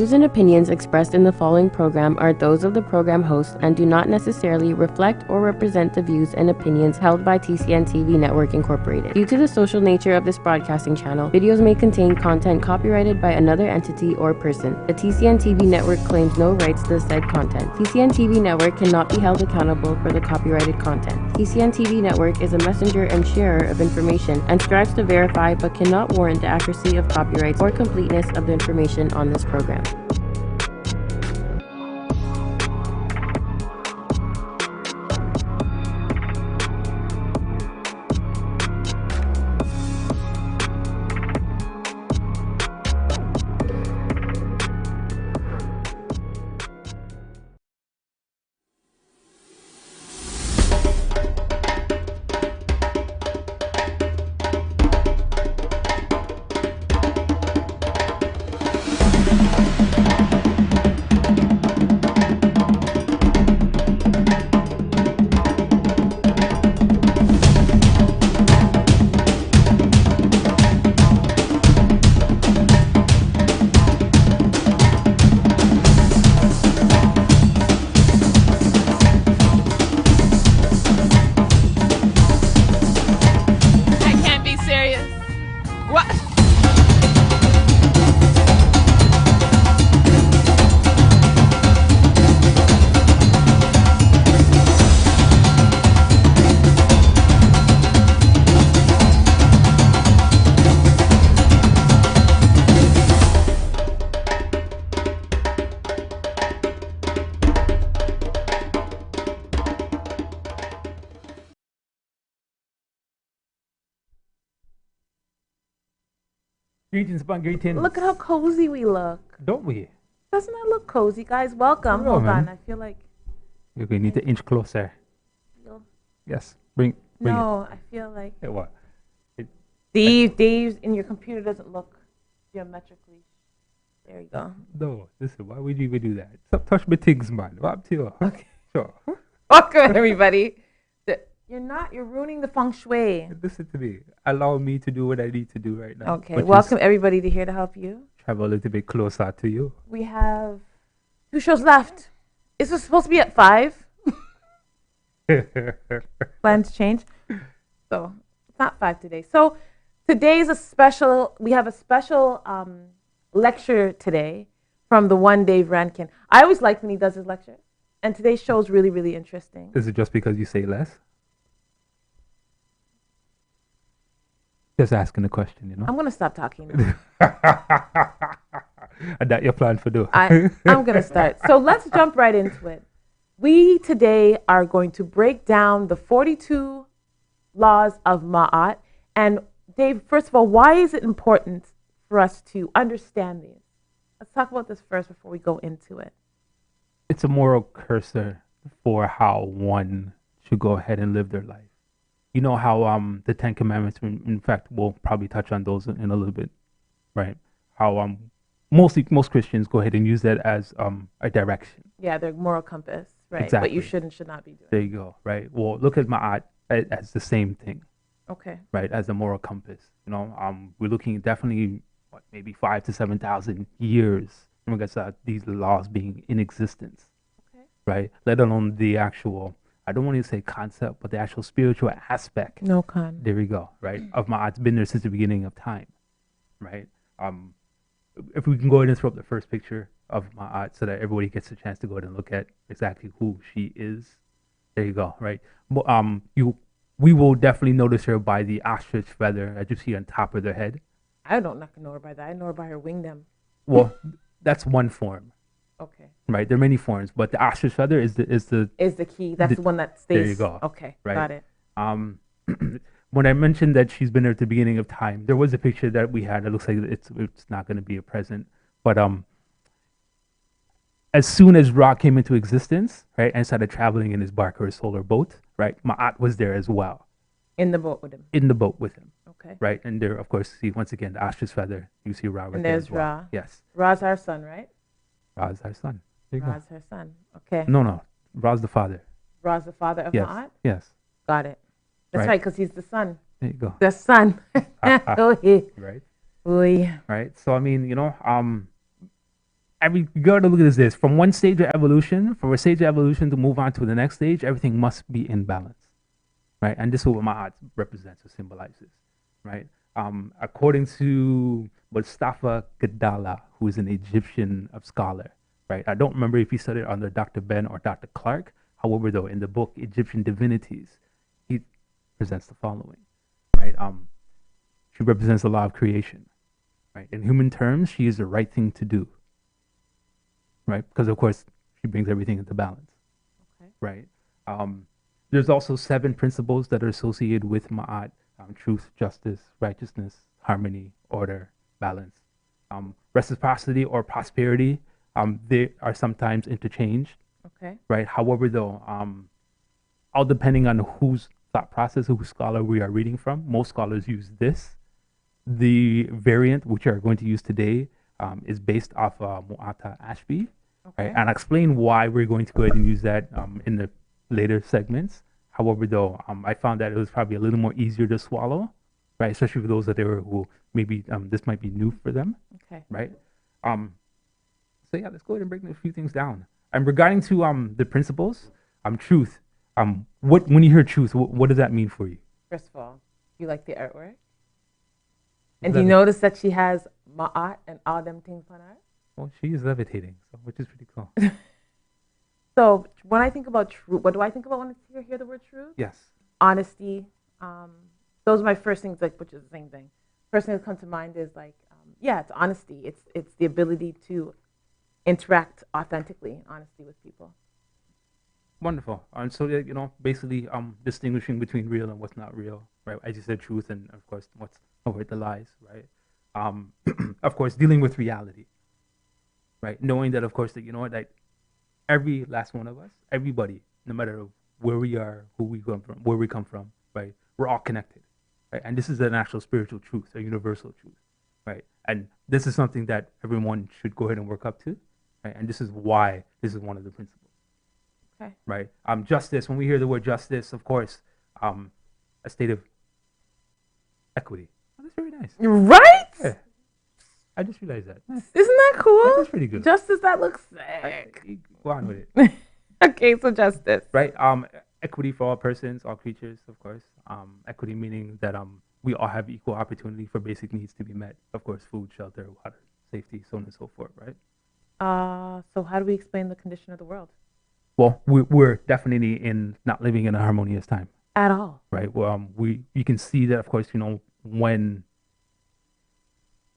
views and opinions expressed in the following program are those of the program host and do not necessarily reflect or represent the views and opinions held by TCNTV Network Incorporated. Due to the social nature of this broadcasting channel, videos may contain content copyrighted by another entity or person. The TCNTV Network claims no rights to the said content. TCNTV Network cannot be held accountable for the copyrighted content. TCNTV Network is a messenger and sharer of information and strives to verify but cannot warrant the accuracy of copyrights or completeness of the information on this program. Greetings upon greetings. Look at how cozy we look. Don't we? Doesn't it look cozy, guys? Welcome. Hello, Hold man. on. I feel like. We need to inch closer. Yes. Bring No, it. I feel like. Hey, what? Dave's in your computer doesn't look geometrically. There you go. No, listen, why would you even do that? Stop touching my things, man. What up to you? Okay. Sure. Welcome, everybody. You're ruining the feng shui. Listen to me. Allow me to do what I need to do right now. Okay. Which Welcome, is everybody, to here to help you. travel a little bit closer to you. We have 2 shows left. Is this supposed to be at 5? Plans change. So it's not 5 today. So today's we have a special lecture today from the one Dave Rankin. I always like when he does his lecture. And today's show is really, really interesting. Is it just because you say less? Just asking the question, you know? I'm going to stop talking now. And that your plan for do? I'm going to start. So let's jump right into it. We today are going to break down the 42 laws of Ma'at. And Dave, first of all, why is it important for us to understand these? Let's talk about this first before we go into it. It's a moral cursor for how one should go ahead and live their life. You know how the 10 Commandments, in fact, we'll probably touch on those in a little bit, right? How most Christians go ahead and use that as a direction. Yeah, their moral compass, right? Exactly. What you should and should not be doing. There you go, right? Well, look at Ma'at as the same thing. Okay. Right, as a moral compass. You know, we're looking definitely maybe 5,000 to 7,000 years in regards to these laws being in existence. Okay. Right, let alone the actual. I don't want to say concept, but the actual spiritual aspect. No con. There we go, right? Of Ma'at's been there since the beginning of time, right? If we can go ahead and throw up the first picture of Ma'at so that everybody gets a chance to go ahead and look at exactly who she is. There you go, right? We will definitely notice her by the ostrich feather that you see on top of their head. I don't know her by that. I know her by her wingdom. Well, that's one form. Okay. Right, there are many forms, but the ostrich feather is the key. That's the one that stays. There you go. Okay, right. Got it. When I mentioned that she's been there at the beginning of time, there was a picture that we had. It looks like it's not going to be a present, but as soon as Ra came into existence, right, and started traveling in his bark or his solar boat, right, Ma'at was there as well. In the boat with him. In the boat with him. Okay. Right, and there, of course, see once again the ostrich feather. You see Ra right and there there's as well. Ra. Yes. Ra's our son, right? Ra's our son. There you Ra's go. her son. Okay. No. Ra's the father. Ra's the father of Yes. Ma'at? Yes. Got it. That's right, because he's the son. There you go. The son. Right. Oy. Right. So I mean, you know, you gotta look at this. From one stage of evolution, from a stage of evolution to move on to the next stage, everything must be in balance, right? And this is what Ma'at represents or symbolizes, right? According to Mustafa Gadala, who is an Egyptian scholar, right? I don't remember if he studied under Dr. Ben or Dr. Clark. However, though, in the book Egyptian Divinities, he presents the following, right? She represents the law of creation, right? In human terms, she is the right thing to do, right? Because of course, she brings everything into balance, Okay. right? There's also 7 principles that are associated with Ma'at: truth, justice, righteousness, harmony, order, balance. Reciprocity or prosperity, they are sometimes interchanged, Okay. right? However, though, all depending on whose thought process, whose scholar we are reading from, most scholars use this. The variant, which we are going to use today, is based off Mu'ata Ashby, Okay. right? And I'll explain why we're going to go ahead and use that in the later segments. However, though, I found that it was probably a little more easier to swallow, right? Especially for those that were who maybe this might be new for them, Okay. right? So yeah, let's go ahead and break a few things down. And regarding to the principles, truth. What when you hear truth, what does that mean for you? First of all, you like the artwork? What And does do you that mean? notice that she has ma'at and all them things on her? Well, she is levitating, so which is pretty cool. So when I think about truth, what do I think about when I hear the word truth? Yes. Honesty. Those are my first things, like, which is the same thing. First thing that comes to mind is like, yeah, it's honesty. It's the ability to interact authentically, honesty with people. Wonderful. And so basically, distinguishing between real and what's not real, right? As you said, truth, and of course, what's over the lies, right? Of course, dealing with reality, right? Knowing that, of course, that that every last one of us, everybody, no matter where we are, who we come from, where we come from, right? We're all connected, right? And this is an actual spiritual truth, a universal truth, right? And this is something that everyone should go ahead and work up to, right? And this is why this is one of the principles. Okay. Right. Justice. When we hear the word justice, of course, a state of equity. Oh, that's very nice. Right? Yeah. I just realized that. Isn't that cool? That's pretty good. Justice, that looks sick. Go on with it. Okay, so justice. Right. Equity for all persons, all creatures, of course. Equity meaning that we all have equal opportunity for basic needs to be met. Of course, food, shelter, water, safety, so on and so forth. Right. So how do we explain the condition of the world? Well, we're definitely not living in a harmonious time. At all. Right. Well, you can see that, of course, when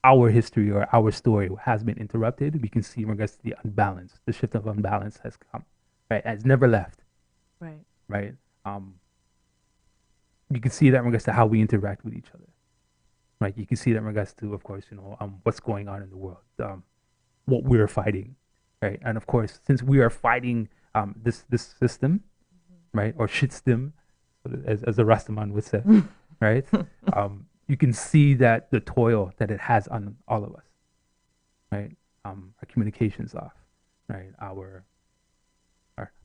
our history or our story has been interrupted, we can see in regards to the unbalance, the shift of unbalance has come, right? It's never left, Right. right? You can see that in regards to how we interact with each other, right? You can see that in regards to, of course, what's going on in the world, what we're fighting, right? And of course, since we are fighting this system, right, or shitstem, as the Rastaman would say, right? You can see that the toil that it has on all of us, right? Our communication's off, right? Our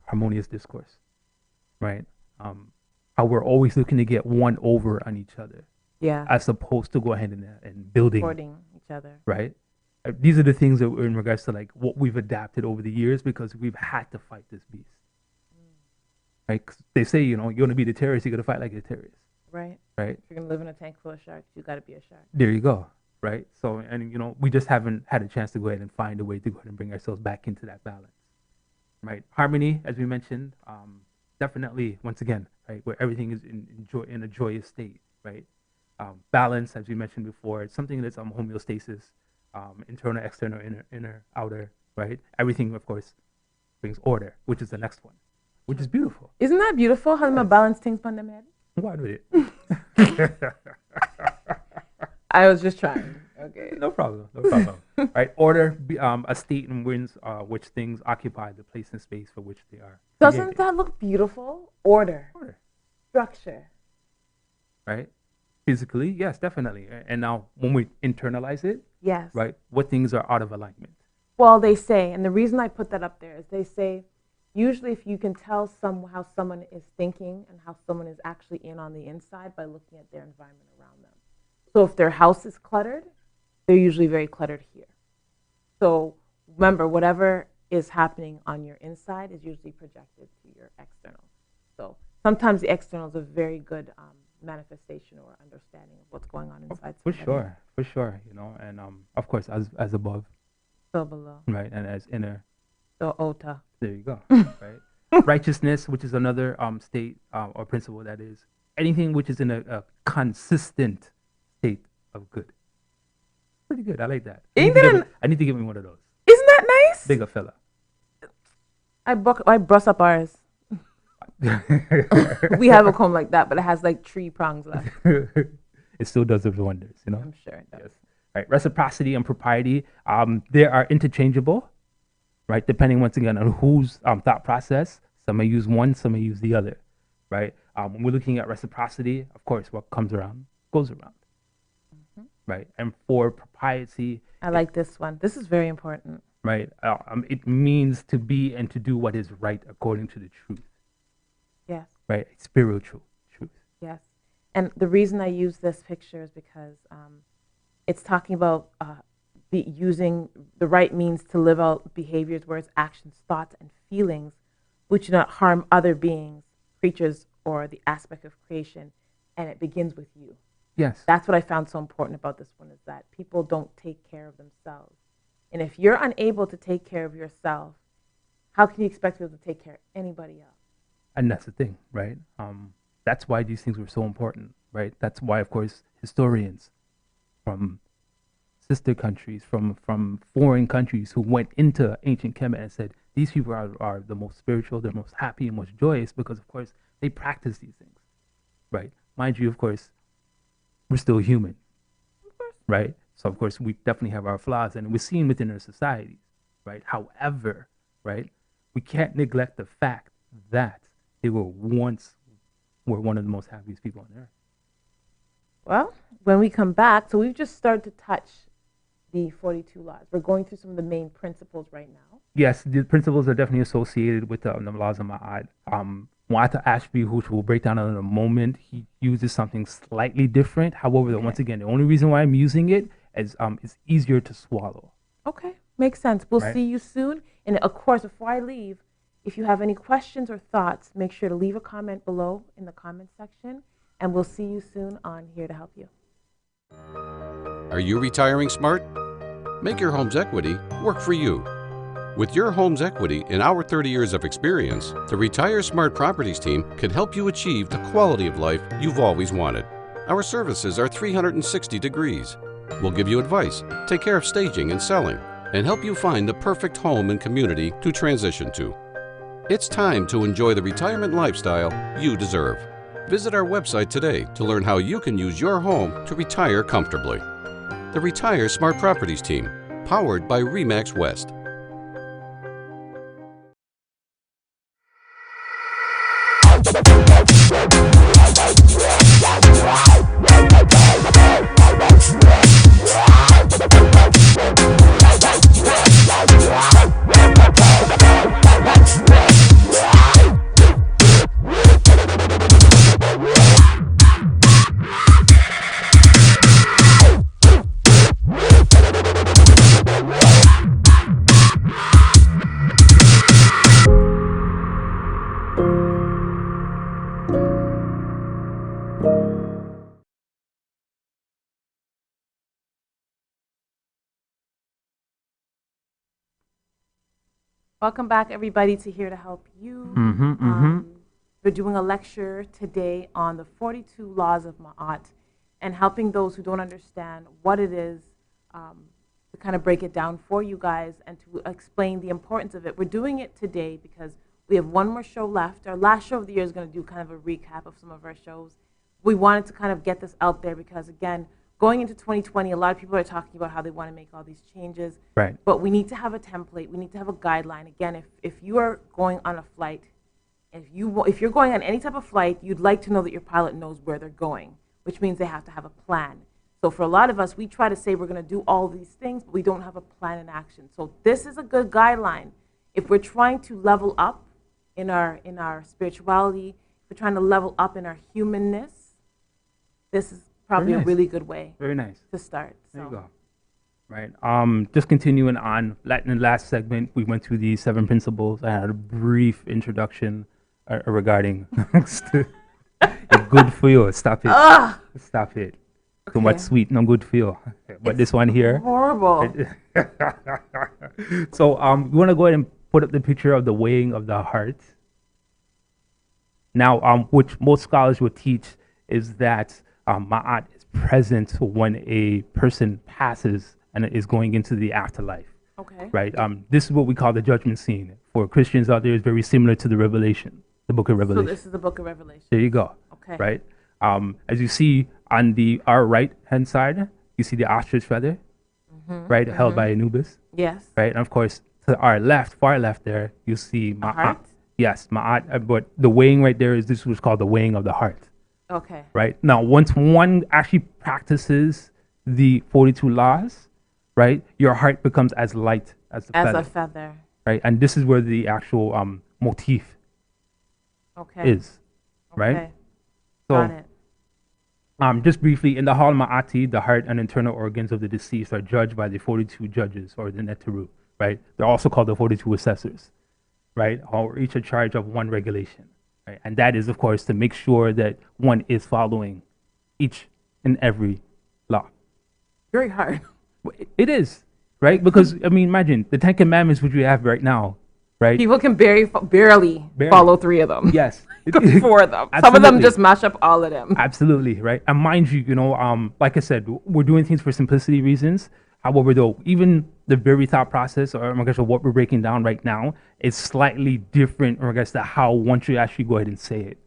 harmonious discourse, right? How we're always looking to get one over on each other, Yeah. as opposed to go ahead and building, Supporting each other. right? These are the things that in regards to like what we've adapted over the years because we've had to fight this beast, right? 'Cause they say you want to be the terrorist, you got to fight like a terrorist, Right. right? If you're gonna live in a tank full of sharks, you gotta be a shark. There you go, right? So and we just haven't had a chance to go ahead and find a way to go ahead and bring ourselves back into that balance, right? Harmony, as we mentioned, definitely once again, right, where everything is in a joyous state, right? Balance, as we mentioned before, it's something that's homeostasis, internal, external, inner, outer, right? Everything, of course, brings order, which is the next one, which is beautiful. Isn't that beautiful? How my Yes. balance things on them head? Why with it? I was just trying. Okay. No problem. No problem. Right. Order, a state in which things occupy the place and space for which they are. Doesn't created. that look beautiful? Order, Order, structure. right? Physically, yes, definitely. And now when we internalize it, Yes. right, what things are out of alignment? Well, they say, and the reason I put that up there is they say, usually if you can tell how someone is thinking and how someone is actually in on the inside by looking at their environment around them. So if their house is cluttered, they're usually very cluttered here. So remember, whatever is happening on your inside is usually projected to your external. So sometimes the external is a very good manifestation or understanding of what's going on inside. For somebody. sure, you know, and of course, as above, So below. right, and as inner. So ota. There you go, right? Righteousness, which is another state or principle, that is anything which is in a consistent state of good. Pretty good. I like that. I need to get me one of those. Isn't that nice? Bigger fella. I brush up ours. We have a comb like that, but it has like 3 prongs left. It still does its wonders, you know. I'm sure it does. Yes. Right. Reciprocity and propriety. They are interchangeable, right? Depending once again on whose thought process. Some may use one, some may use the other, right? When we're looking at reciprocity, of course, what comes around goes around, right? And for propriety, I like this one. This is very important. right? It means to be and to do what is right according to the truth, Yes. right? Spiritual truth. Yes. And the reason I use this picture is because it's talking about using the right means to live out behaviors, words, actions, thoughts, and feelings which do not harm other beings, creatures, or the aspect of creation. And it begins with you. Yes. That's what I found so important about this one, is that people don't take care of themselves. And if you're unable to take care of yourself, how can you expect people to take care of anybody else? And that's the thing, right? That's why these things were so important, right? That's why, of course, historians from sister countries, from foreign countries who went into ancient Kemet and said, these people are the most spiritual, they're most happy and most joyous because, of course, they practice these things, right? Mind you, of course, we're still human, right? So, of course, we definitely have our flaws, and we're seen within our societies, right? However, right, we can't neglect the fact that they were once one of the most happiest people on earth. Well, when we come back, so we've just started to touch the 42 laws. We're going through some of the main principles right now. Yes, the principles are definitely associated with the laws of Ma'at. Muata Ashby, which we'll break down in a moment, he uses something slightly different. However, once again, the only reason why I'm using it is it's easier to swallow. Okay, makes sense. We'll Right. see you soon. And of course, before I leave, if you have any questions or thoughts, make sure to leave a comment below in the comment section. And we'll see you soon on Here to Help You. Are you retiring smart? Make your home's equity work for you. With your home's equity and our 30 years of experience, the Retire Smart Properties team can help you achieve the quality of life you've always wanted. Our services are 360 degrees. We'll give you advice, take care of staging and selling, and help you find the perfect home and community to transition to. It's time to enjoy the retirement lifestyle you deserve. Visit our website today to learn how you can use your home to retire comfortably. The Retire Smart Properties team, powered by RE/MAX West. Welcome back, everybody, to Here to Help You. We're doing a lecture today on the 42 Laws of Ma'at and helping those who don't understand what it is to kind of break it down for you guys and to explain the importance of it. We're doing it today because we have one more show left. Our last show of the year is going to do kind of a recap of some of our shows. We wanted to kind of get this out there because, again, going into 2020, a lot of people are talking about how they want to make all these changes. Right. But we need to have a template. We need to have a guideline. Again, if you are going on a flight, if you're going on any type of flight, you'd like to know that your pilot knows where they're going, which means they have to have a plan. So for a lot of us, we try to say we're going to do all these things, but we don't have a plan in action. So this is a good guideline. If we're trying to level up in our spirituality, if we're trying to level up in our humanness, this is probably Very a nice. really good way Very nice. to start. There you So go. right? Just continuing on, in the last segment, we went through the 7 principles. I had a brief introduction regarding it's good for you. Stop it. Stop it. Too much sweet, no good for you. But this one here. Horrible. So you want to go ahead and put up the picture of the weighing of the heart. Now, which most scholars will teach is that Ma'at is present when a person passes and is going into the afterlife. Okay. Right. This is what we call the judgment scene. For Christians out there, it's very similar to the Revelation, the book of Revelation. So this is the book of Revelation. There you go. Okay. Right. As you see on our right hand side, you see the ostrich feather, right, held by Anubis. Yes. Right. And of course, to our left, far left there, you see Ma'at. Heart? Yes, Ma'at. But the weighing right there is this was called the weighing of the heart. Okay. Right. Now, once one actually practices the 42 laws, right, your heart becomes as light as the feather. As a feather. Right. And this is where the actual motif is. Right. Okay. So, Got it. just briefly, in the Hal Ma'ati, the heart and internal organs of the deceased are judged by the 42 judges, or the Neteru, right? They're also called the 42 assessors, right? Who each in charge of one regulation, right? And that is, of course, to make sure that one is following each and every law. Very hard. It is, right? Because, I mean, imagine the 10 Commandments which we have right now, right? People can barely follow 3 of them. Yes. 4 of them. Some of them Absolutely. just mash up all of them. Absolutely, right? And mind you, like I said, we're doing things for simplicity reasons. However, though, even the very thought process, or in regards to what we're breaking down right now, is slightly different in regards to how one should actually go ahead and say it.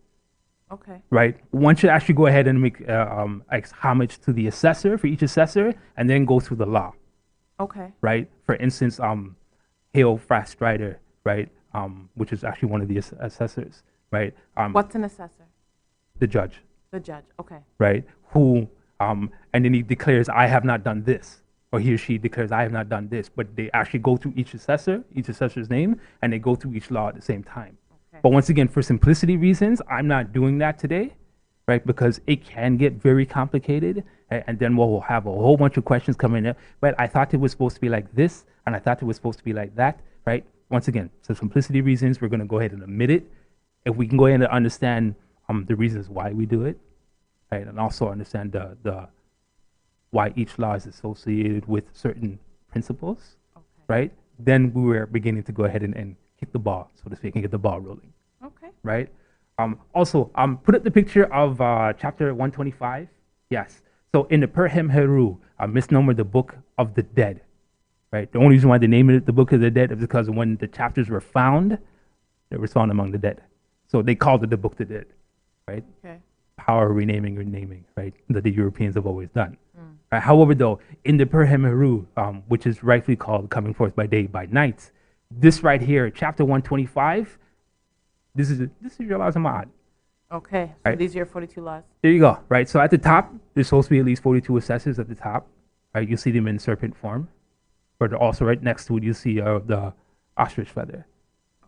Okay. Right? One should actually go ahead and make homage to the assessor, for each assessor, and then go through the law. Okay. Right? For instance, Hail Fast Strider, right? Which is actually one of the assessors, right? What's an assessor? The judge. The judge. Okay. Right? Who, and then he declares, I have not done this. Or he or she declares, I have not done this. But they actually go through each assessor's name, and they go through each law at the same time. Okay. But once again, for simplicity reasons, I'm not doing that today, right? Because it can get very complicated, right? And then we'll have a whole bunch of questions coming up. But I thought it was supposed to be like this, and I thought it was supposed to be like that, right? Once again, for simplicity reasons, we're going to go ahead and omit it. If we can go ahead and understand the reasons why we do it, right? And also understand the why each law is associated with certain principles, right? Then we were beginning to go ahead and kick the ball, so to speak, and get the ball rolling. Okay. Right? Also, put up the picture of chapter 125. Yes. So in the Perhem Heru, misnomer the Book of the Dead. Right? The only reason why they named it the Book of the Dead is because when the chapters were found, they were found among the dead. So they called it the Book of the Dead. Right? Okay. Power renaming, right? That the Europeans have always done. Right? However, though, in the Perhem Heru, which is rightfully called Coming Forth by Day, by Night, this right here, chapter 125, this is your Laws of Maat. Okay. So Right. these are your 42 laws. There you go. Right. So at the top, there's supposed to be at least 42 assessors at the top. Right. You see them in serpent form, but also right next to it, you see the ostrich feather.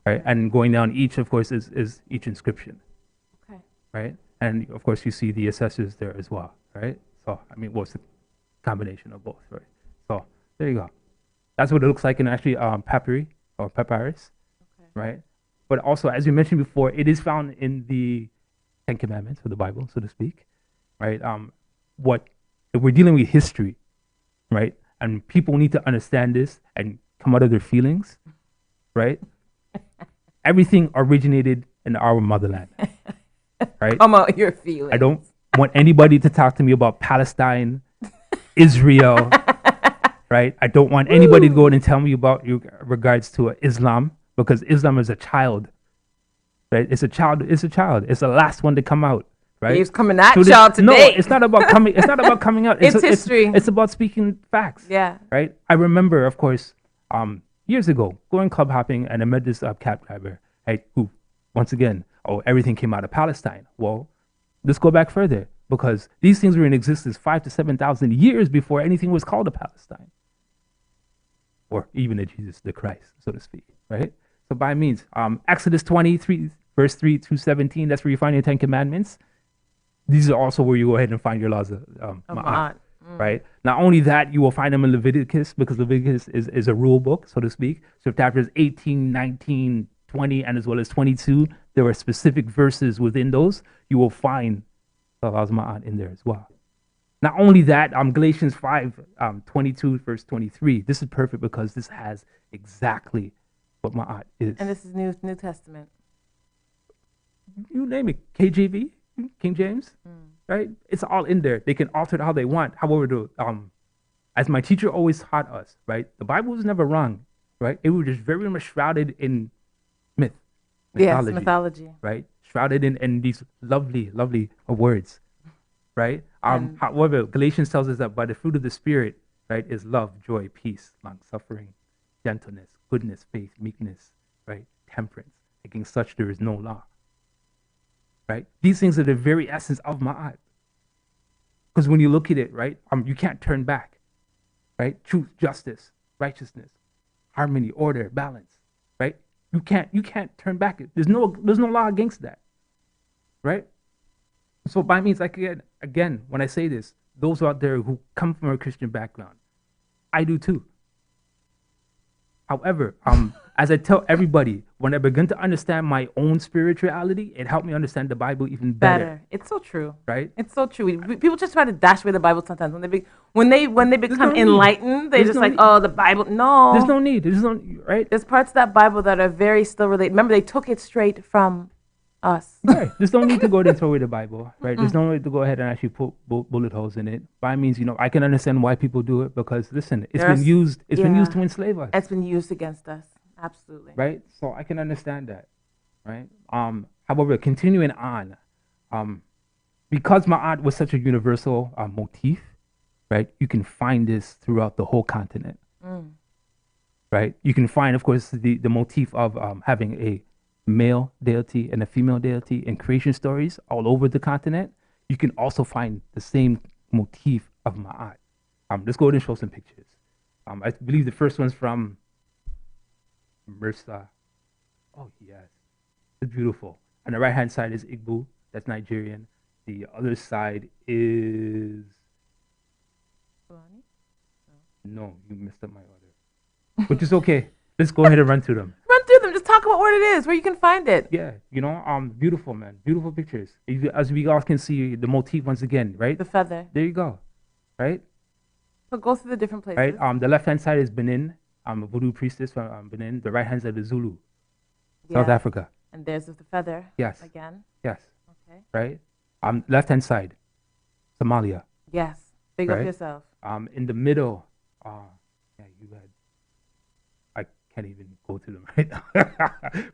Right. And going down each, of course, is each inscription. Okay. Right. And of course, you see the assessors there as well. Right. So I mean, what's the combination of both? Right. So there you go. That's what it looks like in actually papyri or papyrus. Okay. Right. But also, as you mentioned before, it is found in the 10 Commandments of the Bible, so to speak, right? If we're dealing with history, right? And people need to understand this and come out of their feelings, right? Everything originated in our motherland, right? Come out your feelings. I don't want anybody to talk to me about Palestine, Israel, right? I don't want anybody to go in and tell me about regards to Islam, because Islam is a child. Right? It's a child. It's the last one to come out. Right? Dave's coming at So y'all today. No, it's not about coming. It's not about coming out. It's history. It's about speaking facts. Yeah. Right. I remember, of course, years ago, going club hopping, and I met this cab driver, right? Who, once again, everything came out of Palestine. Well, let's go back further, because these things were in existence 5,000 to 7,000 years before anything was called a Palestine, or even a Jesus the Christ, so to speak. Right. So by means, Exodus 23, verse 3 to 17, that's where you find your 10 Commandments. These are also where you go ahead and find your laws of Ma'at. right? Not only that, you will find them in Leviticus, because Leviticus is a rule book, so to speak. So chapters 18, 19, 20, and as well as 22, there are specific verses within those. You will find the Laws of Maat in there as well. Not only that, Galatians 5, 22, verse 23. This is perfect because this has exactly what Ma'at is. And this is New Testament. You name it, KJV, King James, right? It's all in there. They can alter it how they want. However, as my teacher always taught us, right, the Bible was never wrong, right? It was just very much shrouded in mythology. Yes, mythology. Right? Shrouded in these lovely, lovely words, right? However, Galatians tells us that by the fruit of the Spirit, right, is love, joy, peace, long-suffering, gentleness, goodness, faith, meekness, right, temperance. Against such there is no law. Right? These things are the very essence of Ma'at. Because when you look at it, right, you can't turn back. Right? Truth, justice, righteousness, harmony, order, balance. Right? You can't turn back. There's no law against that. Right? So by means, like again, when I say this, those out there who come from a Christian background, I do too. However, as I tell everybody, when I begin to understand my own spirituality, it helped me understand the Bible even better. It's so true. Right? It's so true. People just try to dash away the Bible sometimes. When they become enlightened, they just like, oh, the Bible. No. There's no need. There's no, right? There's parts of that Bible that are very still related. Remember, they took it straight from us. Right. There's no need to go and throw away the Bible. Right? There's no need to go ahead and actually put bullet holes in it. By means, I can understand why people do it because, listen, it's been used to enslave us. It's been used against us. Absolutely. Right? So I can understand that. Right? However, continuing on, because Ma'at was such a universal motif, right? You can find this throughout the whole continent. Right? You can find, of course, the motif of having a male deity and a female deity in creation stories all over the continent. You can also find the same motif of Ma'at. Let's go ahead and show some pictures. I believe the first one's from Mersa. Oh, yes. It's beautiful. On the right-hand side is Igbo. That's Nigerian. The other side is... No, you messed up my order. Which is okay. Let's go ahead and run through them. Run through them. Just talk about what it is, where you can find it. Yeah, beautiful, man. Beautiful pictures. As we all can see, the motif once again, right? The feather. There you go. Right? So go through the different places. Right? The left-hand side is Benin. A voodoo priestess from Benin. The right-hand side is Zulu. South Africa. And there's the feather. Yes. Again. Yes. Okay. Right? Left-hand side, Somalia. Yes. Big up yourself. In the middle, you had... I can't even go to them right now.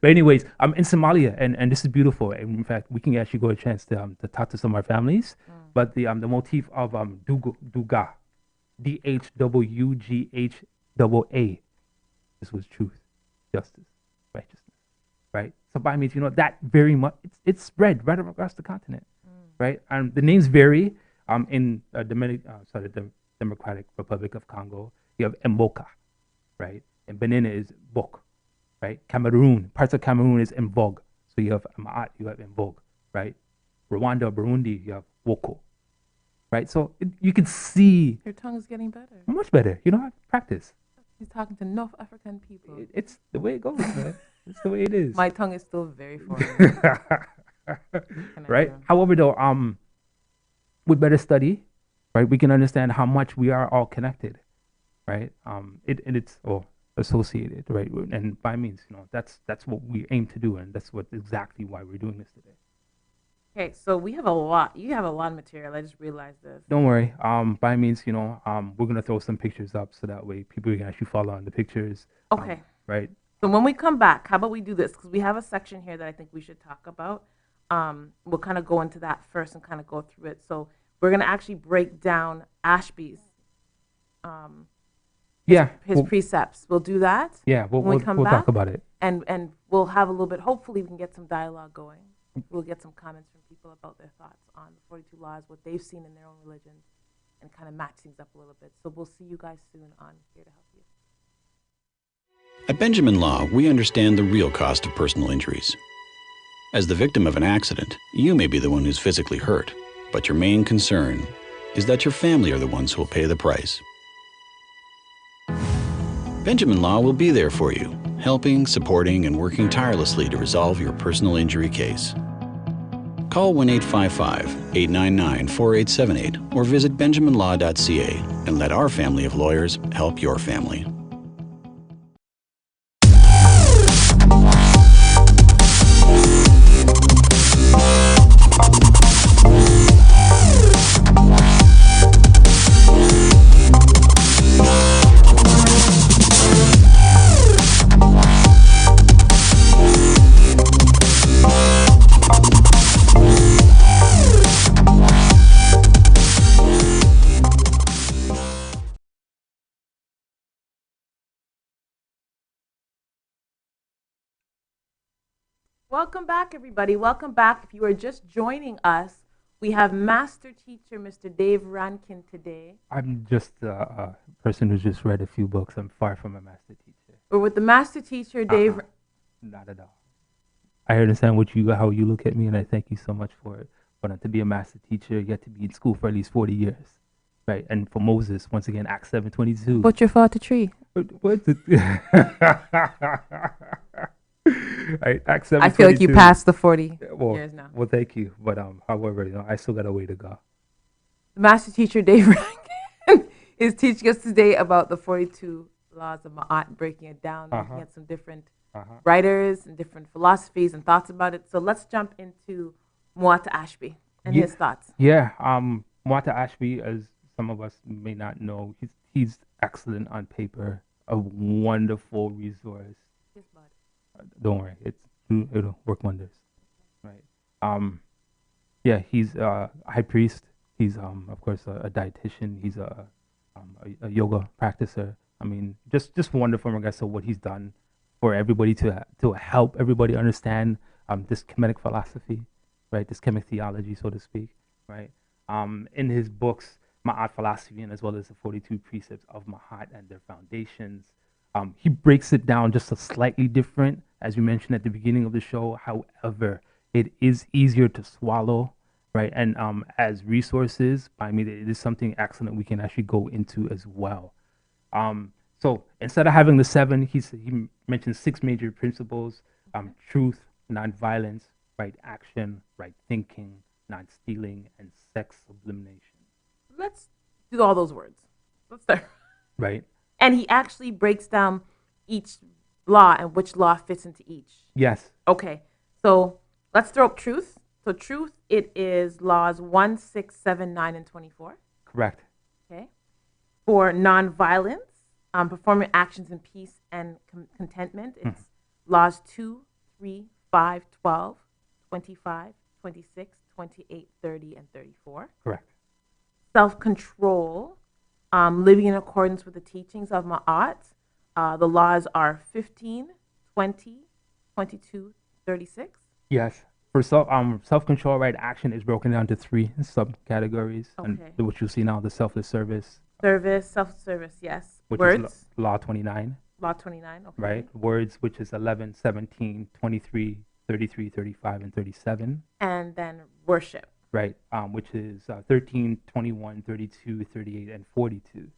But anyways, I'm in Somalia, and this is beautiful. And in fact, we can actually go a chance to talk to some of our families. But the motif of Duga, DHWGHAA. This was truth, justice, righteousness. Right? So by means, that very much it's spread right across the continent. Right? And the names vary. In the Democratic Republic of Congo, you have Mboka, right? And Benin is Bok, right? Cameroon, parts of Cameroon is Mbog. So you have Ma'at, you have Mbog, right? Rwanda, Burundi, you have Woko, right? So you can see. Your tongue is getting better. Much better. I practice. He's talking to North African people. It's the way it goes, man. It's the way it is. My tongue is still very foreign. Right? However, though, with better study, right, we can understand how much we are all connected, right? It's all associated, right? And by means, that's what we aim to do, and that's exactly why we're doing this today. Okay, so we have a lot. You have a lot of material. I just realized this. Don't worry. By means, we're gonna throw some pictures up so that way people can actually follow on the pictures. Okay. Right. So when we come back, how about we do this? Because we have a section here that I think we should talk about. We'll kind of go into that first and kind of go through it. So we're going to actually break down Ashby's his precepts. We'll do that. Yeah, we'll talk about it. And we'll have a little bit, hopefully we can get some dialogue going. We'll get some comments from people about their thoughts on the 42 laws, what they've seen in their own religions, and kind of match things up a little bit. So we'll see you guys soon on Here to Help You. At Benjamin Law, we understand the real cost of personal injuries. As the victim of an accident, you may be the one who's physically hurt, but your main concern is that your family are the ones who will pay the price. Benjamin Law will be there for you, helping, supporting, and working tirelessly to resolve your personal injury case. Call 1-855-899-4878 or visit benjaminlaw.ca and let our family of lawyers help your family. Welcome back, everybody. Welcome back. If you are just joining us, we have Master Teacher Mr. Dave Rankin today. I'm just a person who's just read a few books. I'm far from a master teacher. We're with the Master Teacher, Dave. Not at all. I understand how you look at me, and I thank you so much for it. But to be a master teacher, you have to be in school for at least 40 years, right? And for Moses, once again, Acts 7:22. But you're 43. What's it? Right, Acts 7:22. I feel like you passed the 40 years now. Well, thank you. But however, I still got a way to go. The Master Teacher, Dave Rankin, is teaching us today about the 42 Laws of Maat, breaking it down, looking at some different writers and different philosophies and thoughts about it. So let's jump into Muata Ashby and his thoughts. Yeah, Muata Ashby, as some of us may not know, he's excellent on paper, a wonderful resource. Don't worry, it'll work wonders, right? Yeah, he's a high priest. He's of course a dietitian. He's a yoga practicer. I mean, just wonderful in regards to what he's done for everybody to help everybody understand this Kemetic philosophy, right? This Kemetic theology, so to speak, right? In his books, Ma'at Philosophy, and as well as the 42 Precepts of Ma'at and their foundations, he breaks it down just a slightly different, as you mentioned at the beginning of the show. However, it is easier to swallow, right? And as resources, I mean, it is something excellent we can actually go into as well. So instead of having the 7, he mentions 6 major principles: truth, nonviolence, right action, right thinking, non-stealing, and sex sublimation. Let's do all those words. Let's start. Right. And he actually breaks down each law and which law fits into each. Yes. Okay. So let's throw up truth. So truth, it is laws 1, 6, 7, 9, and 24. Correct. Okay. For nonviolence, performing actions in peace and contentment, it's laws 2, 3, 5, 12, 25, 26, 28, 30, and 34. Correct. Self-control, living in accordance with the teachings of Ma'at. The laws are 15, 20, 22, 36. Yes. For self-control, right action is broken down to 3 subcategories, and which you'll see now: the selfless service. Self-service, yes. Which Words. is law 29. Law 29, okay. Right. Words, which is 11, 17, 23, 33, 35, and 37. And then worship. Right. Which is 13, 21, 32, 38, and 42.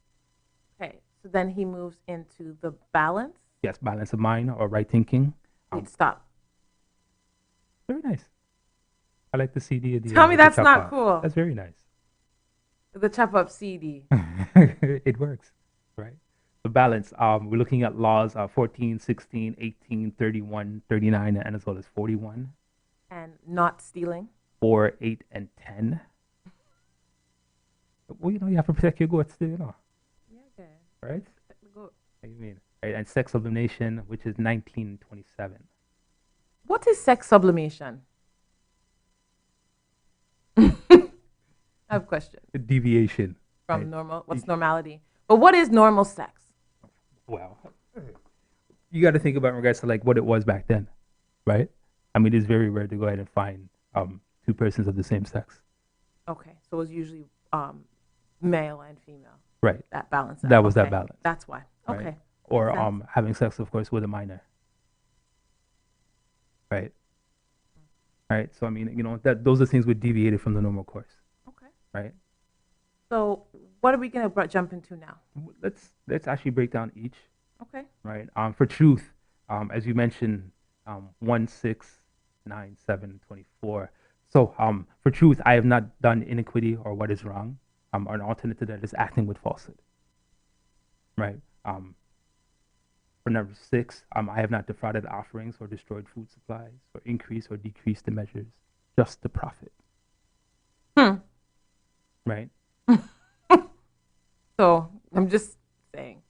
Okay. So then he moves into the balance. Yes, balance of mind or right thinking. Wait, stop. Very nice. I like the CD. Tell me that's not cool. That's very nice. The chop up CD. It works, right? The balance. We're looking at laws 14, 16, 18, 31, 39, and as well as 41. And not stealing. 4, 8, and 10. Well, you have to protect your goats, too, Yeah, okay. Right? Protect the goat. What do you mean? Right, and sex sublimation, which is 19, 27. What is sex sublimation? I have a question. The deviation. From right? normal. What's normality? But what is normal sex? Well, you got to think about in regards to like what it was back then, right? I mean, it's very rare to go ahead and find 2 persons of the same sex. Okay, so it was usually male and female. Right. That balance. That was that balance. That's why. Right? Okay. Or having sex, of course, with a minor. Right. Right. So I mean, that those are things that deviated from the normal course. Okay. Right. So what are we going to jump into now? Let's actually break down each. Okay. Right. For truth, as you mentioned, 1, 6, 9, 7, 24. So for truth, I have not done iniquity or what is wrong. Or an alternate to that is acting with falsehood. Right. For number 6, I have not defrauded offerings or destroyed food supplies or increased or decreased the measures, just to profit. Right. So I'm just saying.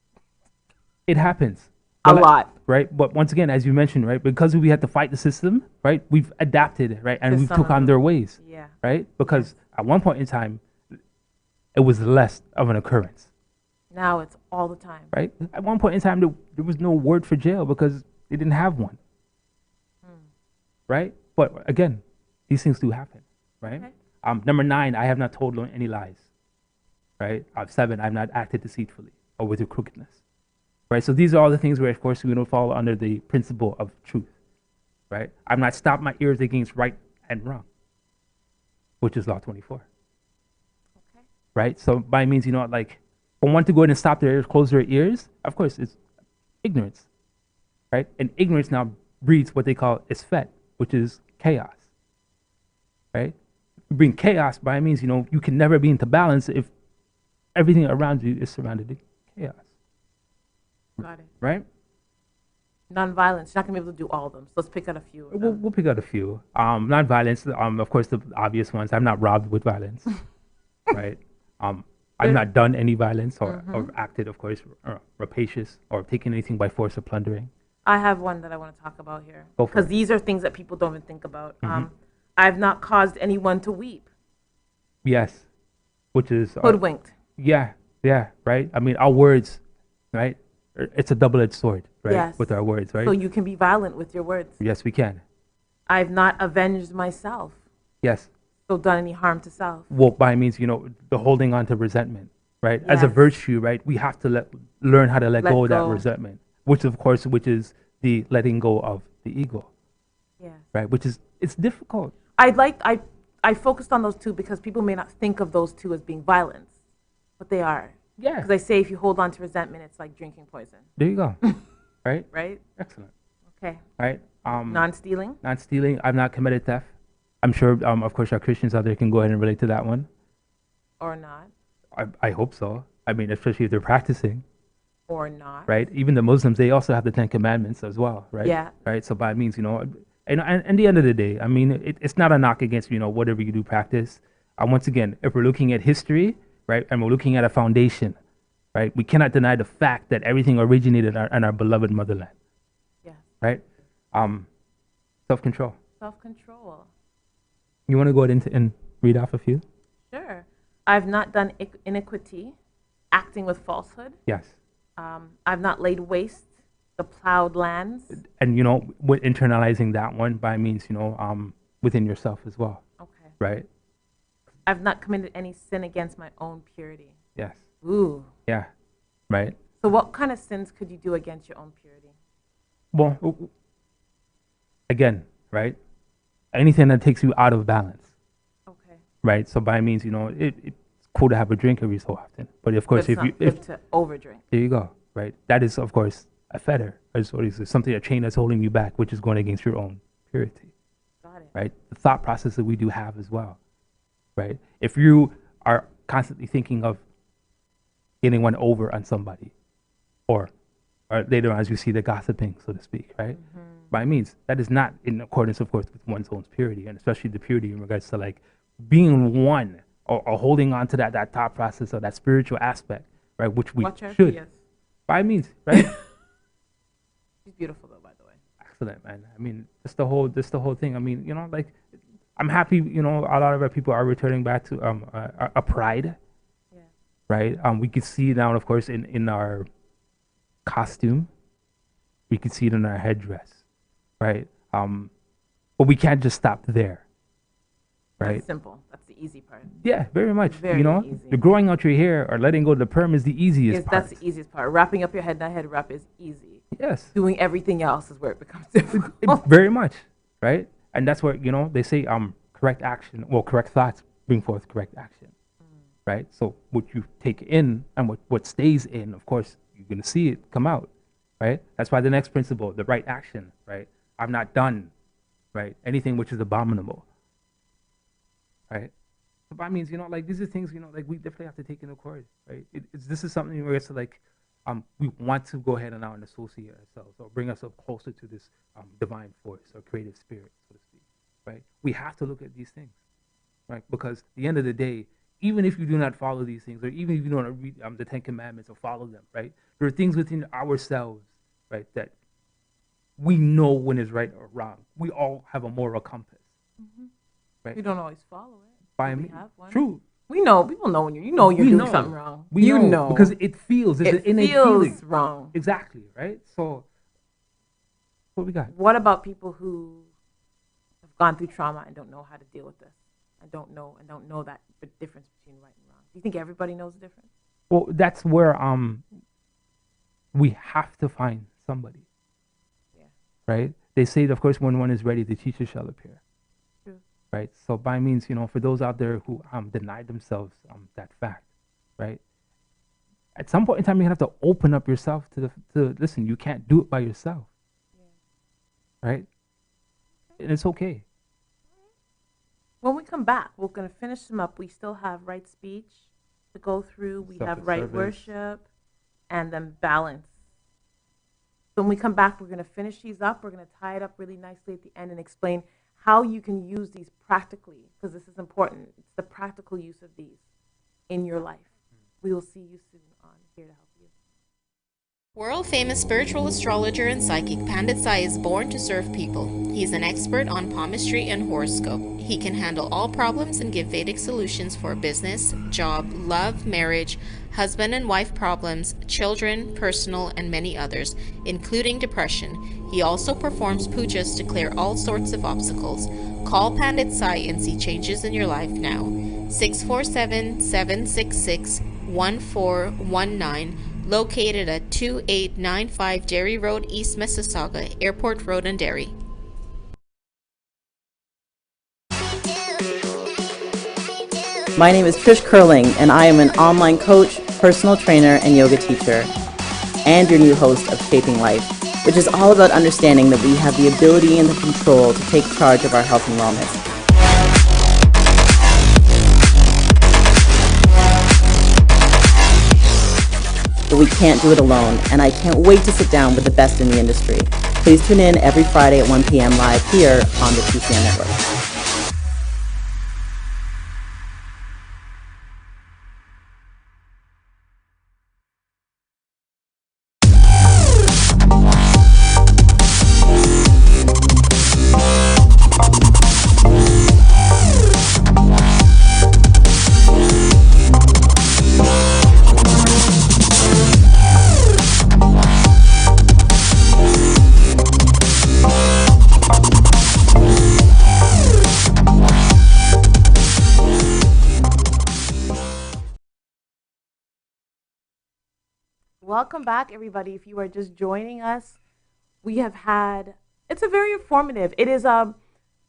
It happens. A lot. Right. But once again, as you mentioned, right, because we had to fight the system, right, we've adapted, right, and To we some took of on them. their ways. Yeah. Right. Because at one point in time, it was less of an occurrence. Now it's all the time. Right. At one point in time, there was no word for jail because they didn't have one. Right. But again, these things do happen. Right. Okay. Number 9, I have not told any lies. Right. 7, I have not acted deceitfully or with your crookedness. Right. So these are all the things where, of course, we don't fall under the principle of truth. Right. I've not stopped my ears against right and wrong, which is Law 24. Okay. Right. So by means, like, for one to go ahead and stop their ears, close their ears, of course, it's ignorance. Right. And ignorance now breeds what they call isfet, which is chaos. Right. You bring chaos by means, you can never be into balance if everything around you is surrounded in chaos. Got it. Right. Non-violence. You're not going to be able to do all of them. So let's pick out a few. Of We'll, them. we'll pick out a few. Non-violence, of course, the obvious ones. I'm not robbed with violence. Right. I've not done any violence or acted, of course, rapacious or taken anything by force or plundering. I have one that I want to talk about here. Go for Because it. these are things that people don't even think about. I've not caused anyone to weep. Yes. Which is... Hoodwinked. yeah, right? I mean, our words, right? It's a double-edged sword, right? Yes. With our words, right? So you can be violent with your words. Yes, we can. I've not avenged myself. Yes. So done any harm to self. Well, by means, the holding on to resentment, right? As a Yes. virtue, right? We have to learn how to let go of that go. resentment, which is the letting go of the ego, Yes. right? It's difficult. I focused on those two because people may not think of those two as being violence, but they are. Yeah. Because I say if you hold on to resentment, it's like drinking poison, There you go. Right? right? Excellent. Okay. Right? Non-stealing Not stealing. I've not committed theft. I'm sure, of course, our Christians out there can go ahead and relate to that one. or not, I hope so. I mean, especially if they're practicing, or not. right? Even the Muslims, they also have the 10 Commandments as well, right? Yeah. Right? So by means, and at the end of the day, I mean, it's not a knock against, whatever you do practice. Once again, if we're looking at history, right, and we're looking at a foundation, right, we cannot deny the fact that everything originated in our beloved motherland, Yeah. right? Self-control. Self-control. You want to go ahead and read off a few? Sure. I've not done iniquity, acting with falsehood. Yes. I've not laid waste the plowed lands. And, with internalizing that one by means, within yourself as well, Okay. right? I've not committed any sin against my own purity. Yes. Ooh. Yeah. Right. So what kind of sins could you do against your own purity? Well, again, right? Anything that takes you out of balance, Okay. right? So by means, it's cool to have a drink every so often, but of course, But it's not good to overdrink. there you go, right? That is, of course, a fetter, or something, a chain that's holding you back, which is going against your own purity, Got it. right? The thought process that we do have as well, right? If you are constantly thinking of getting one over on somebody, or later on as you see the gossiping, so to speak, right? By means, that is not in accordance, of course, with one's own purity, and especially the purity in regards to like being one or holding on to that thought process or that spiritual aspect, right? Which we Watch her. should, Yes. by means, right? She's beautiful though, by the way. Excellent, man. I mean, just the whole thing. I mean, like, I'm happy. A lot of our people are returning back to a pride, Yeah. right? We can see it now, of course, in our costume. We can see it in our headdress, right? But we can't just stop there, right? That's simple. That's the easy part. Yeah, very much. Very easy. The growing out your hair or letting go of the perm is the easiest part. That's the easiest part. Wrapping up your head, not head wrap, is easy. Yes, Doing everything else is where it becomes difficult. very much, right? And that's where they say correct action, correct thoughts bring forth correct action, right? So what you take in and what stays in, of course, you're gonna see it come out, right? That's why the next principle, the right action, right? I'm not done, right? Anything which is abominable, right? So that means, like these are things, like we definitely have to take into court, right? This is something where it's like, we want to go ahead and now and associate ourselves or bring ourselves closer to this divine force or creative spirit, so to speak, right? We have to look at these things, right? Because at the end of the day, even if you do not follow these things, or even if you don't read the Ten Commandments or follow them, right? There are things within ourselves, right, that we know when is right or wrong. We all have a moral compass, right? We don't always follow it. By We me, have one. true. We know. People know when you're We doing know. something wrong. We you know because it feels. It's an it innate feels feeling. wrong. Exactly, right? So, what we got? What about people who have gone through trauma and don't know how to deal with this? I don't know that the difference between right and wrong. Do you think everybody knows the difference? Well, that's where we have to find somebody. Yeah. Right? They say, of course, when one is ready, the teacher shall appear. True. Right? So by means, for those out there who deny themselves that fact, right? At some point in time, you have to open up yourself to listen. You can't do it by yourself. Yeah. Right? And it's okay. When we come back, we're going to finish them up. We still have right speech to go through. We have right worship and then balance. So when we come back, we're going to finish these up. We're going to tie it up really nicely at the end and explain how you can use these practically, because this is important. It's the practical use of these in your life. We will see you soon on Here to Help You. World-famous spiritual astrologer and psychic Pandit Sai is born to serve people. He's an expert on palmistry and horoscope. He can handle all problems and give Vedic solutions for business, job, love, marriage, husband and wife problems, children, personal, and many others, including depression. He also performs pujas to clear all sorts of obstacles. Call Pandit Sai and see changes in your life now. 647-766-1419. Located at 2895 Derry Road, East Mississauga, Airport Road and Derry. My name is Trish Curling, and I am an online coach, personal trainer, and yoga teacher, and your new host of Shaping Life, which is all about understanding that we have the ability and the control to take charge of our health and wellness. But we can't do it alone, and I can't wait to sit down with the best in the industry. Please tune in every Friday at 1 p.m. live here on the TCN Network. Welcome back, everybody. If you are just joining us, we have had, it's a very informative. It is,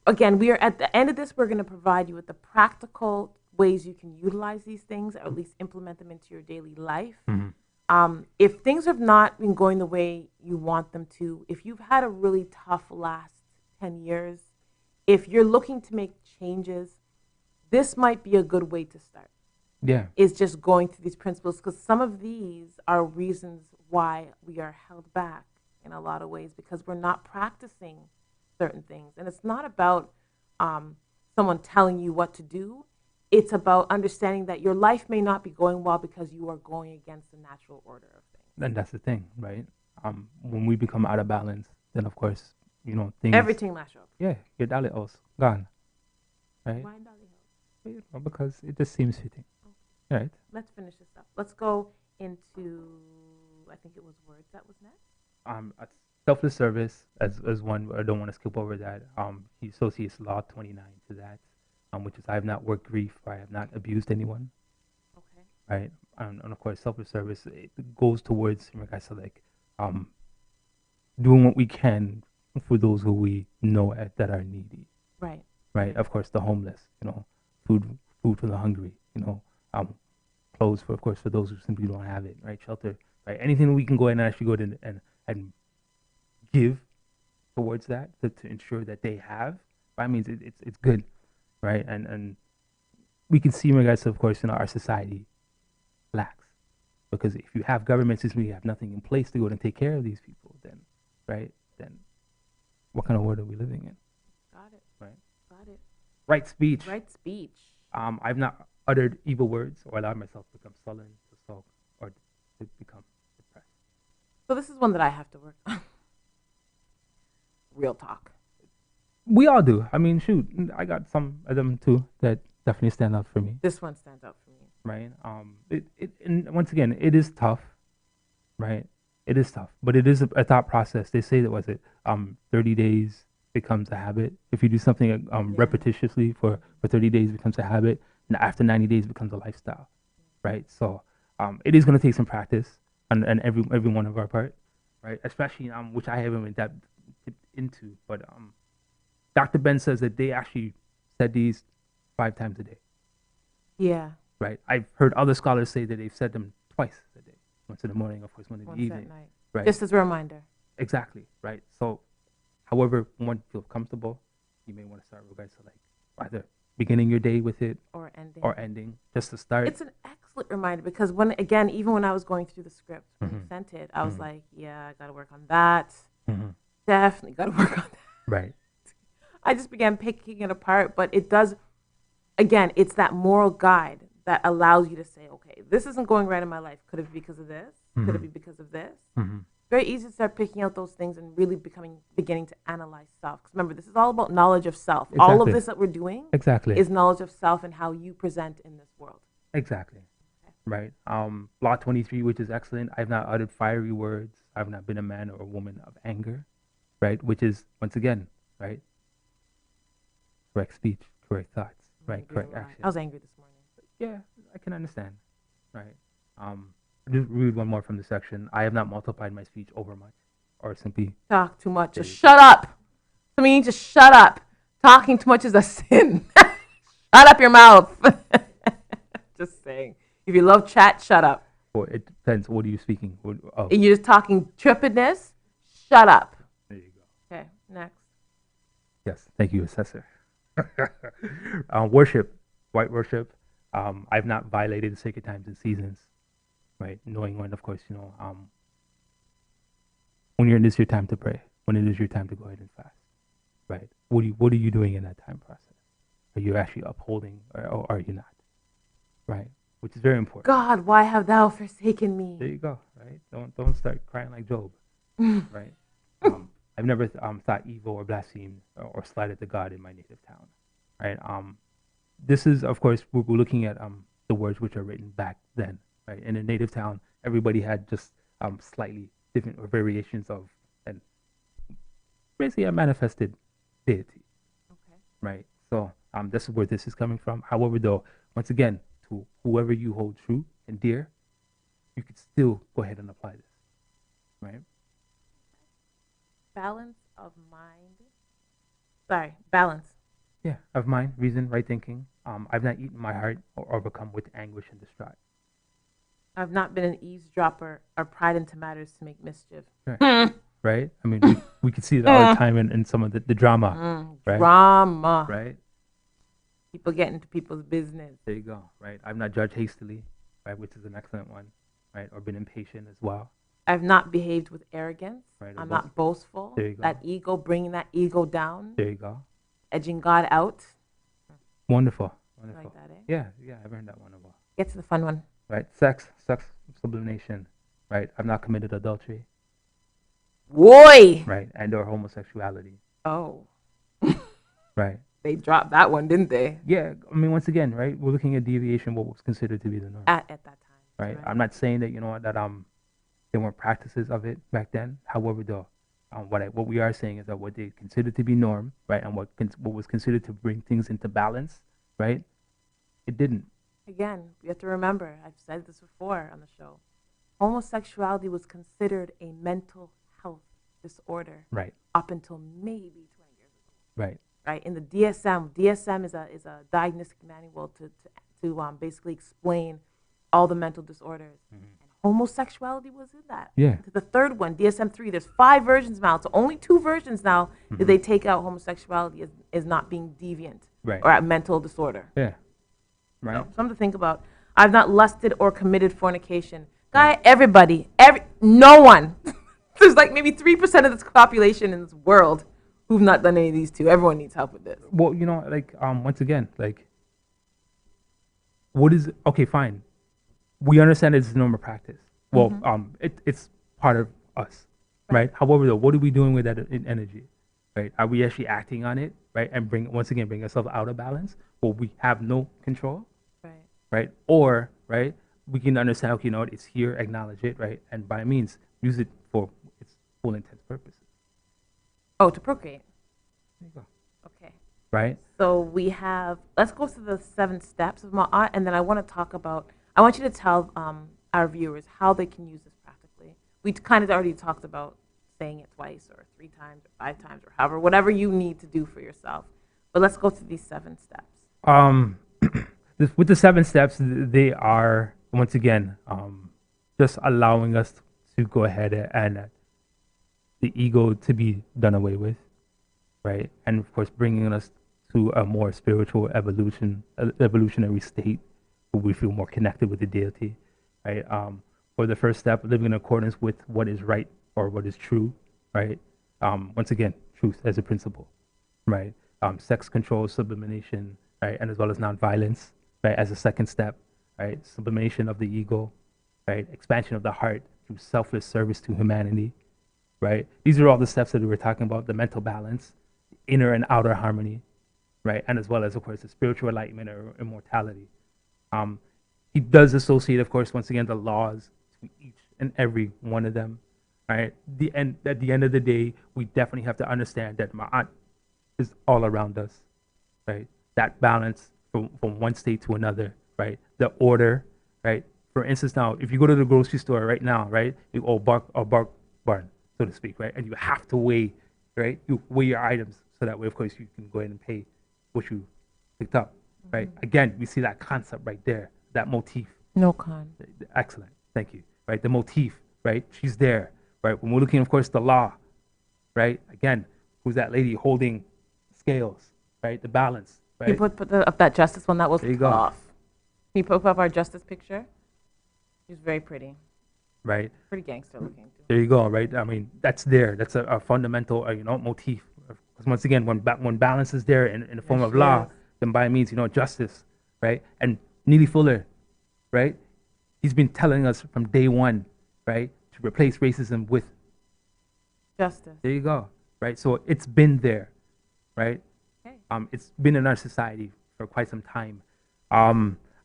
again, we are at the end of this, we're going to provide you with the practical ways you can utilize these things, or at least implement them into your daily life. Mm-hmm. If things have not been going the way you want them to, if you've had a really tough last 10 years, if you're looking to make changes, this might be a good way to start. Yeah. Is just going through these principles, because some of these are reasons why we are held back in a lot of ways, because we're not practicing certain things. And it's not about someone telling you what to do. It's about understanding that your life may not be going well because you are going against the natural order of things. And that's the thing, right? When we become out of balance, then of course, things. Everything mash up. Yeah, your dolly else gone, right? Why dolly help? Because it just seems fitting. Right. Let's finish this up. Let's go into, I think it was words that was next. Selfless service as one. I don't want to skip over that. He associates Law 29 to that, which is I have not worked grief. I have not abused anyone. Okay. Right. And of course, selfless service, it goes towards, like I said, doing what we can for those who we know that are needy. Right. Right. Of course, the homeless. Food for the hungry. clothes for, of course, for those who simply don't have it, right? Shelter, right? Anything we can go in and actually go in and give towards that to ensure that they have, I mean, it's good, right? And we can see in regards to, of course, our society lacks, because if you have government system, you have nothing in place to go and take care of these people, then, right? Then, what kind of world are we living in? Got it. Right. Got it. Right speech. Right speech. I've not uttered evil words or allowed myself to become sullen, to sulk, or to become depressed. So this is one that I have to work on. Real talk. We all do. I mean, shoot, I got some of them too that definitely stand out for me. This one stands out for me. Right. And once again, it is tough. Right. It is tough, but it is a thought process. They say that 30 days becomes a habit. If you do something repetitiously for 30 days, it becomes a habit, and after 90 days, it becomes a lifestyle. Right. So it is going to take some practice on every one of our part. Right. Especially which I haven't been that into, but Dr. Ben says that they actually said these 5 times a day. Yeah. Right. I've heard other scholars say that they've said them twice a day. Once in the morning, of course, one in the evening. At night. Right. Just as a reminder. Exactly. Right. So, however one feels comfortable, you may want to start with regards to either beginning your day with it or ending. Just to start. It's an excellent reminder, because even when I was going through the script, when you sent it, I was like, yeah, I got to work on that. Definitely got to work on that. Right. I just began picking it apart, but it does, again, it's that moral guide that allows you to say, okay, this isn't going right in my life. Could it be because of this? Could it be because of this? Very easy to start picking out those things and really beginning to analyze self. Because remember, this is all about knowledge of self. Exactly. All of this that we're doing is knowledge of self and how you present in this world. Exactly. Okay. Right. Law 23, which is excellent. I've not uttered fiery words. I've not been a man or a woman of anger. Right. Which is, once again, right, correct speech, correct thoughts, right, correct action. I was angry this morning. Yeah, I can understand. Right. Just read one more from the section. I have not multiplied my speech over much, or simply talk too much. Just shut up. I mean, just shut up. Talking too much is a sin. Shut up your mouth. Just saying. If you love chat, shut up. Or it depends. What are you speaking? And you're just talking trippedness. Shut up. There you go. Okay. Next. Yes. Thank you, Assessor. Worship, white worship. I've not violated the sacred times and seasons, right? Knowing when, of course, when you're in this your time to pray, when it is your time to go ahead and fast, right? What are you doing in that time process? Are you actually upholding, or are you not? Right? Which is very important. God, why have thou forsaken me? There you go. Right? Don't start crying like Job. Right? I've never thought evil or blasphemed or slighted to God in my native town. Right? This is, of course, we're looking at the words which are written back then. Right? In a native town, everybody had just slightly different or variations of, and basically a manifested deity. Okay. Right? So this is where this is coming from. However, though, once again, to whoever you hold true and dear, you could still go ahead and apply this. Right? Balance of mind. Sorry, balance. Yeah, of mind, reason, right thinking. I've not eaten my heart or become with anguish and distraught. I've not been an eavesdropper or pried into matters to make mischief. Right. Right? I mean, we can see it all the time in some of the drama. Right? Drama. Right? People get into people's business. There you go. Right? I've not judged hastily, right, which is an excellent one. Right? Or been impatient as well. I've not behaved with arrogance. Right, I'm not boastful. There you go. That ego, bringing that ego down. There you go. Edging God out. Wonderful. Wonderful. Like that, eh? Yeah, I've heard that one as well. Get to the fun one. Right? Sex sublimation. Right? I've not committed adultery. Boy! Right? And or homosexuality. Oh. Right? They dropped that one, didn't they? Yeah. I mean, once again, right? We're looking at deviation, what was considered to be the norm. At that time. Right? I'm not saying that, that there weren't practices of it back then. However, though, what we are saying is that what they considered to be norm, right, and what was considered to bring things into balance, right, it didn't. Again, you have to remember, I've said this before on the show, homosexuality was considered a mental health disorder. Right. Up until maybe 20 years ago. Right. Right. In the DSM is a diagnostic manual to basically explain all the mental disorders. And homosexuality was in that. Yeah. The third one, DSM-3, there's 5 versions now. So only 2 versions now did they take out homosexuality as not being deviant or a mental disorder. Yeah. Right. So, something to think about. I've not lusted or committed fornication. Guy, no one. There's like maybe 3% of this population in this world who've not done any of these 2. Everyone needs help with this. Well, you know, like once again, like, what is okay? Fine, we understand it's a normal practice. Well, it's part of us, right? However, though, what are we doing with that energy, right? Are we actually acting on it, right? And bring ourselves out of balance, or we have no control, right? Or right, we can understand, okay, you know what, it's here, acknowledge it, right? And by means, use it for its full intent purposes. Oh, to procreate. There you go. Okay. Right? So let's go through the 7 steps of Ma'at, and then I want you to tell our viewers how they can use this practically. We kind of already talked about saying it twice or 3 times or 5 times or however, whatever you need to do for yourself. But let's go through these 7 steps. With the 7 steps, they are, once again, just allowing us to go ahead and the ego to be done away with, right? And of course, bringing us to a more spiritual evolutionary state where we feel more connected with the deity, right? For the first step, living in accordance with what is right or what is true, right? Once again, truth as a principle, right? Sex control, sublimation, right? And as well as nonviolence, right? As a second step, right? Sublimation of the ego, right? Expansion of the heart through selfless service to humanity, right? These are all the steps that we were talking about, the mental balance, inner and outer harmony, right? And as well as, of course, the spiritual enlightenment or immortality. He does associate, of course, once again, the laws to each and every one of them, right? At the end of the day, we definitely have to understand that Ma'at is all around us, right? That balance from one state to another, right? The order, right? For instance, now, if you go to the grocery store right now, right? You bark barn, so to speak, right? And you have to weigh, right? You weigh your items so that way, of course, you can go ahead and pay what you picked up, right? Again, we see that concept right there, that motif. No con. Excellent, thank you, right? The motif, right? She's there, right? When we're looking, of course, the law, right? Again, who's that lady holding scales, right? The balance, right? Can you put up that justice one? That was There you go. tough. Can you put up our justice picture? She's very pretty. Right. Pretty gangster looking too. There you go, right? I mean, that's there. That's a fundamental, motif. Because once again, when balance is there in the form of law, then by means, justice, right? And Neely Fuller, right? He's been telling us from day one, right, to replace racism with justice. There you go, right? So it's been there, right? Okay. It's been in our society for quite some time.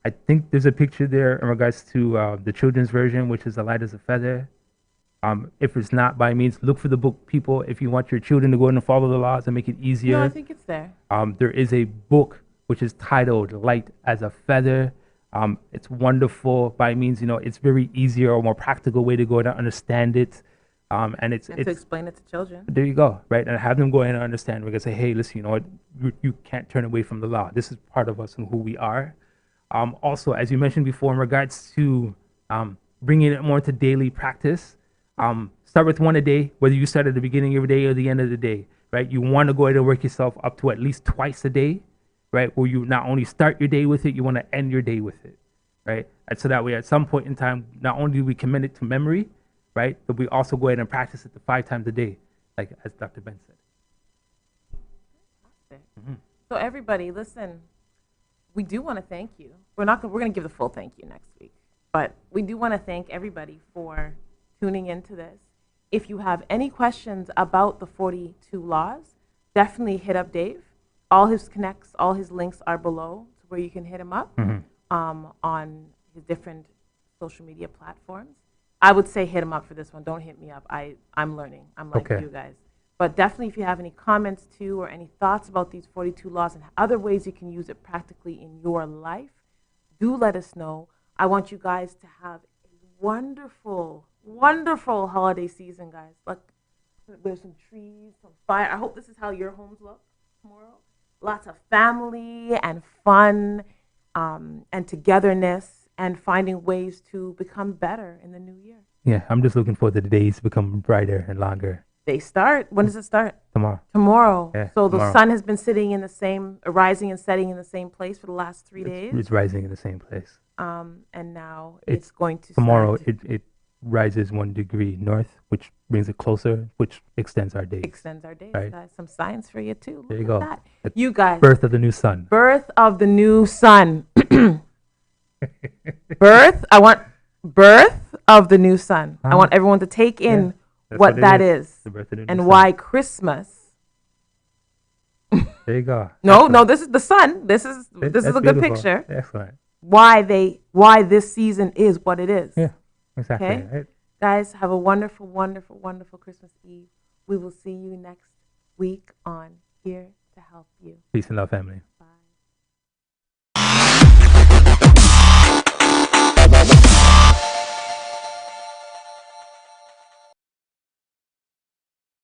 I think there's a picture there in regards to the children's version, which is light as a feather. If it's not, by means, look for the book, people. If you want your children to go in and follow the laws and make it easier. No, I think it's there. There is a book which is titled Light as a Feather. It's wonderful. By means, it's very easier or more practical way to go and understand it. And it's to explain it to children. There you go, right? And have them go ahead and understand. We're gonna say, hey, listen, you know what? You can't turn away from the law. This is part of us and who we are. Also, as you mentioned before, in regards to bringing it more to daily practice, start with one a day, whether you start at the beginning of the day or the end of the day, right? You want to go ahead and work yourself up to at least twice a day, right? Where you not only start your day with it, you want to end your day with it, right? And so that way, at some point in time, not only do we commit it to memory, right, but we also go ahead and practice it to 5 times a day, like as Dr. Ben said. Mm-hmm. So everybody, listen. We do want to thank you. We're going to give the full thank you next week, but we do want to thank everybody for tuning into this. If you have any questions about the 42 laws, definitely hit up Dave. All his connects, all his links are below to where you can hit him up on his different social media platforms. I would say hit him up for this one. Don't hit me up. I'm learning. I'm like you guys. But definitely if you have any comments too or any thoughts about these 42 laws and other ways you can use it practically in your life, do let us know. I want you guys to have a wonderful, wonderful holiday season, guys. Look, there's some trees, some fire. I hope this is how your homes look tomorrow. Lots of family and fun and togetherness and finding ways to become better in the new year. Yeah, I'm just looking forward to the days to become brighter and longer. They start. When does it start? Tomorrow. Tomorrow. Yeah, so tomorrow. the sun has been sitting in the same, rising and setting in the same place for the last 3 days. It's rising in the same place. And now it's going to tomorrow. start. It rises 1 degree north, which brings it closer, which extends our days. Extends our days. Right. Guys, some science for you too. There you Look go. at that. You guys. Birth of the new sun. Birth of the new sun. Birth. I want birth of the new sun. I want everyone to take in what that is, The birth of the new and sun. why Christmas. There you go. No, this is the sun. This is a That's good beautiful. picture. Excellent. Why this season is what it is. Yeah, exactly. Okay? Right? Guys, have a wonderful, wonderful, wonderful Christmas Eve. We will see you next week on Here to Help You. Peace and love, family.